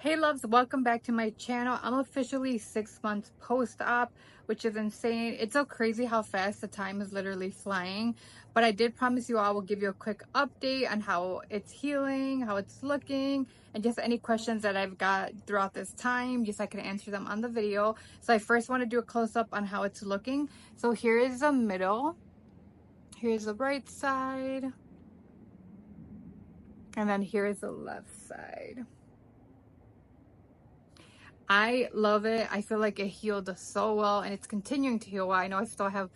Hey loves, welcome back to my channel. I'm officially 6 months post-op, which is insane. It's so crazy how fast the time is literally flying. But I did promise you I will give you a quick update on how it's healing, how it's looking, and just any questions that I've got throughout this time, just so I can answer them on the video. So I first want to do a close-up on how it's looking. So here is the middle. Here's the right side. And then here is the left side. I love it. I feel like it healed so well and it's continuing to heal well. I know I still have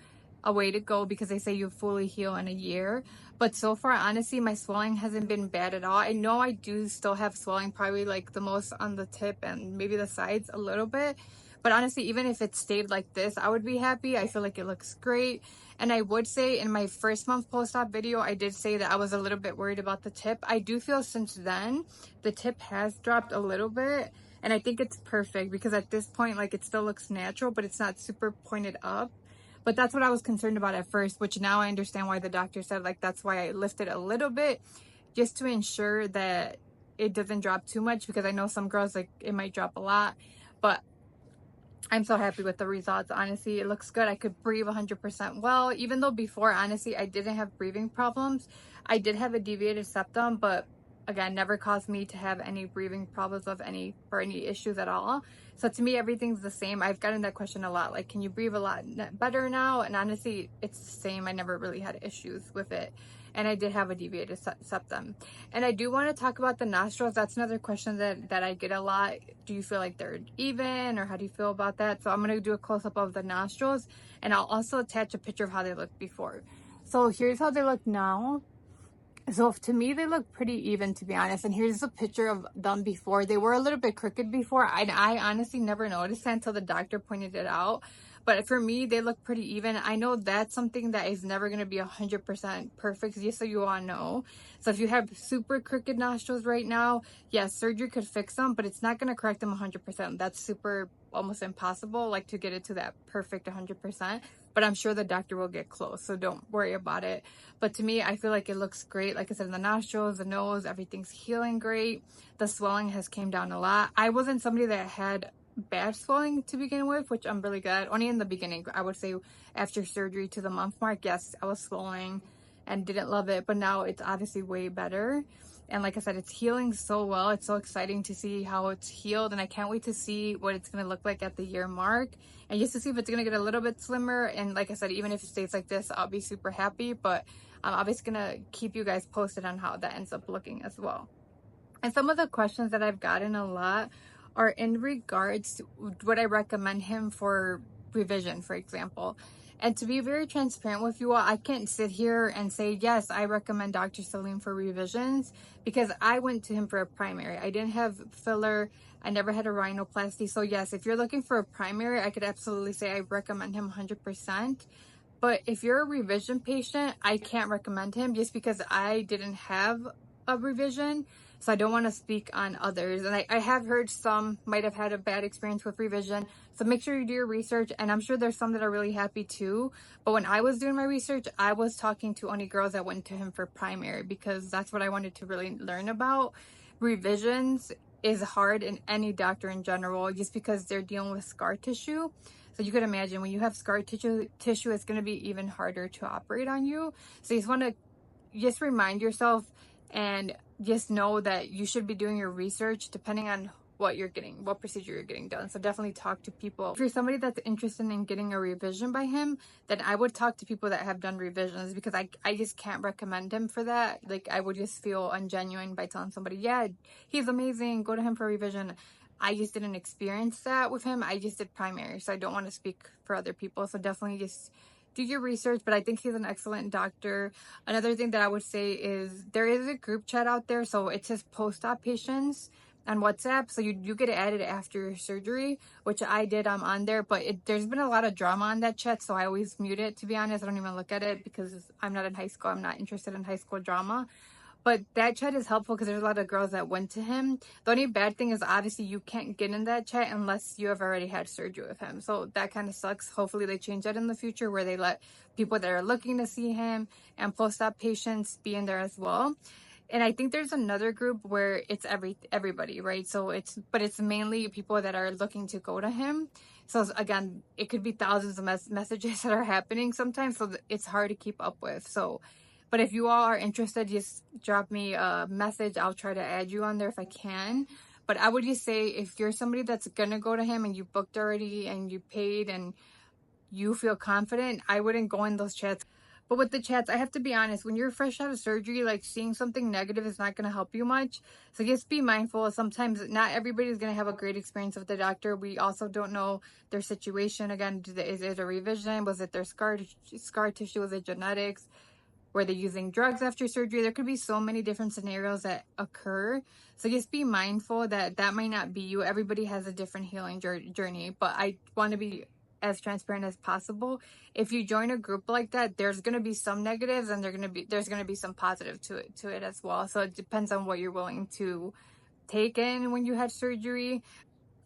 a way to go because they say you fully heal in a year. But so far, honestly, my swelling hasn't been bad at all. I know I do still have swelling, probably like the most on the tip and maybe the sides a little bit. But honestly, even if it stayed like this, I would be happy. I feel like it looks great. And I would say in my first month post-op video, I did say that I was a little bit worried about the tip. I do feel since then, the tip has dropped a little bit. And I think it's perfect because at this point, like, it still looks natural, but it's not super pointed up. But that's what I was concerned about at first, which now I understand why the doctor said, like, that's why I lifted a little bit, just to ensure that it doesn't drop too much, because I know some girls, like, it might drop a lot. But I'm so happy with the results. Honestly, it looks good. I could breathe 100% well, even though before, honestly, I didn't have breathing problems. I did have a deviated septum, but again, never caused me to have any breathing problems of any issues at all. So to me, everything's the same. I've gotten that question a lot, like, can you breathe a lot better now? And honestly, it's the same. I never really had issues with it. And I did have a deviated septum. And I do want to talk about the nostrils. That's another question that I get a lot. Do you feel like they're even, or how do you feel about that? So I'm going to do a close-up of the nostrils, and I'll also attach a picture of how they looked before. So here's how they look now. So to me, they look pretty even, to be honest. And here's a picture of them before. They were a little bit crooked before. I honestly never noticed that until the doctor pointed it out. But for me, they look pretty even. I know that's something that is never going to be 100% perfect, just so you all know. So if you have super crooked nostrils right now, yes, surgery could fix them, but it's not going to correct them 100%. That's super almost impossible, like, to get it to that perfect 100%. But I'm sure the doctor will get close, so don't worry about it. But to me, I feel like it looks great. Like I said, the nostrils, the nose, everything's healing great. The swelling has came down a lot. I wasn't somebody that had bad swelling to begin with, which I'm really glad. Only in the beginning, I would say after surgery to the month mark, yes, I was swelling and didn't love it, but now it's obviously way better. And like I said, it's healing so well. It's so exciting to see how it's healed, and I can't wait to see what it's going to look like at the year mark, and just to see if it's going to get a little bit slimmer. And like I said, even if it stays like this, I'll be super happy. But I'm obviously going to keep you guys posted on how that ends up looking as well. And some of the questions that I've gotten a lot are in regards to would I recommend him for revision, for example. And to be very transparent with you all, I can't sit here and say, yes, I recommend Dr. Selim for revisions, because I went to him for a primary. I didn't have filler. I never had a rhinoplasty. So yes, if you're looking for a primary, I could absolutely say I recommend him 100%. But if you're a revision patient, I can't recommend him, just because I didn't have a revision. So I don't want to speak on others. And I have heard some might have had a bad experience with revision. So make sure you do your research. And I'm sure there's some that are really happy too. But when I was doing my research, I was talking to only girls that went to him for primary, because that's what I wanted to really learn about. Revisions is hard in any doctor in general, just because they're dealing with scar tissue. So you could imagine when you have scar tissue, it's going to be even harder to operate on you. So you just want to just remind yourself and just know that you should be doing your research depending on what procedure you're getting done. So definitely talk to people. If you're somebody that's interested in getting a revision by him, then I would talk to people that have done revisions, because I just can't recommend him for that. Like, I would just feel ungenuine by telling somebody, yeah, he's amazing, go to him for a revision. I just didn't experience that with him. I just did primary, so I don't want to speak for other people. So definitely just do your research, but I think he's an excellent doctor. Another thing that I would say is there is a group chat out there. So it says post-op patients on WhatsApp. So you get added after your surgery, which I did. I'm on there, but there's been a lot of drama on that chat. So I always mute it, to be honest. I don't even look at it because I'm not in high school. I'm not interested in high school drama. But that chat is helpful because there's a lot of girls that went to him. The only bad thing is obviously you can't get in that chat unless you have already had surgery with him. So that kind of sucks. Hopefully they change that in the future, where they let people that are looking to see him and post-op patients be in there as well. And I think there's another group where it's everybody, right? So it's mainly people that are looking to go to him. So again, it could be thousands of messages that are happening sometimes, so it's hard to keep up with. So, but if you all are interested, just drop me a message. I'll try to add you on there if I can. But I would just say, if you're somebody that's gonna go to him and you booked already and you paid and you feel confident, I wouldn't go in those chats. But with the chats, I have to be honest, when you're fresh out of surgery, like, seeing something negative is not going to help you much. So just be mindful. Sometimes not everybody's going to have a great experience with the doctor. We also don't know their situation. Again, is it a revision? Was it their scar tissue? Was it genetics? Were they using drugs after surgery? There could be so many different scenarios that occur. So just be mindful that that might not be you. Everybody has a different healing journey. But I want to be as transparent as possible. If you join a group like that, there's going to be some negatives and there's going to be some positive to it as well. So it depends on what you're willing to take in when you had surgery.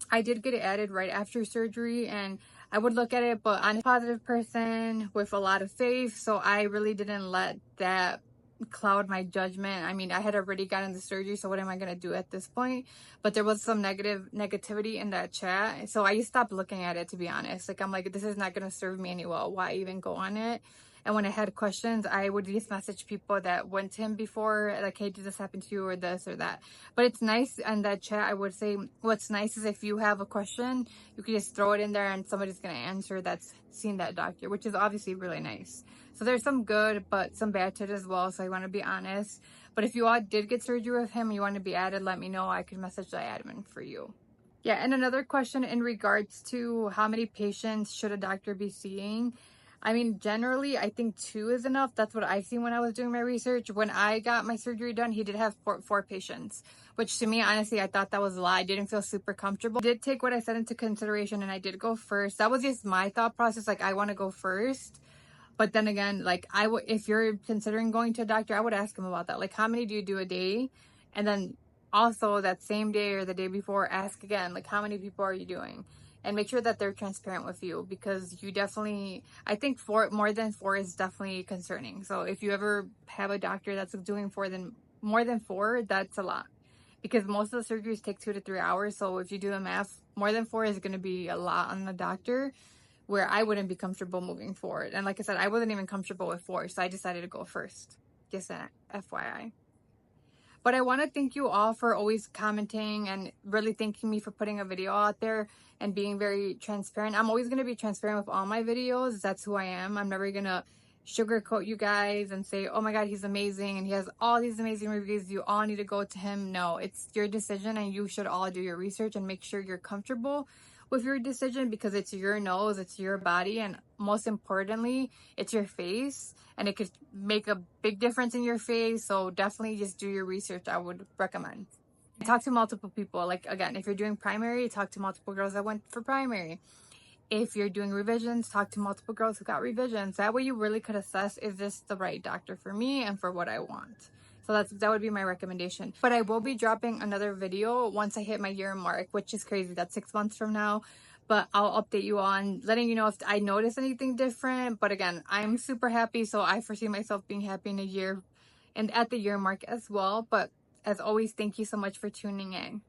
I did get it added right after surgery, and I would look at it, but I'm a positive person with a lot of faith, so I really didn't let that cloud my judgment. I mean, I had already gotten the surgery, so what am I going to do at this point? But there was some negativity in that chat, so I just stopped looking at it, to be honest. Like, I'm like, this is not going to serve me any well. Why even go on it? And when I had questions, I would just message people that went to him before, like, hey, did this happen to you, or this or that. But it's nice in that chat. I would say what's nice is if you have a question, you can just throw it in there and somebody's going to answer that's seen that doctor, which is obviously really nice. So there's some good, but some bad to it as well. So I want to be honest. But if you all did get surgery with him and you want to be added, let me know. I can message the admin for you. Yeah, and another question in regards to how many patients should a doctor be seeing? I mean, generally, I think 2 is enough. That's what I've seen when I was doing my research. When I got my surgery done, he did have four patients, which to me, honestly, I thought that was a lot. I didn't feel super comfortable. I did take what I said into consideration, and I did go first. That was just my thought process. Like, I want to go first. But then again, like, if you're considering going to a doctor, I would ask him about that. Like, how many do you do a day? And then also that same day or the day before, ask again, like, how many people are you doing? And make sure that they're transparent with you, because you definitely, I think more than 4 is definitely concerning. So if you ever have a doctor that's doing more than 4, that's a lot, because most of the surgeries take 2 to 3 hours. So if you do the math, more than 4 is going to be a lot on the doctor, where I wouldn't be comfortable moving forward. And like I said, I wasn't even comfortable with 4, so I decided to go first. Just an FYI. But I want to thank you all for always commenting and really thanking me for putting a video out there and being very transparent. I'm always going to be transparent with all my videos. That's who I am. I'm never going to sugarcoat you guys and say, oh my God, he's amazing and he has all these amazing reviews, you all need to go to him. No, it's your decision, and you should all do your research and make sure you're comfortable with your decision, because it's your nose, it's your body, and most importantly, it's your face, and it could make a big difference in your face. So definitely just do your research. I would recommend. Talk to multiple people. Like, again, if you're doing primary, talk to multiple girls that went for primary. If you're doing revisions, talk to multiple girls who got revisions. That way you really could assess, is this the right doctor for me and for what I want? So that would be my recommendation. But I will be dropping another video once I hit my year mark, which is crazy. That's 6 months from now. But I'll update you on letting you know if I notice anything different. But again, I'm super happy. So I foresee myself being happy in a year and at the year mark as well. But as always, thank you so much for tuning in.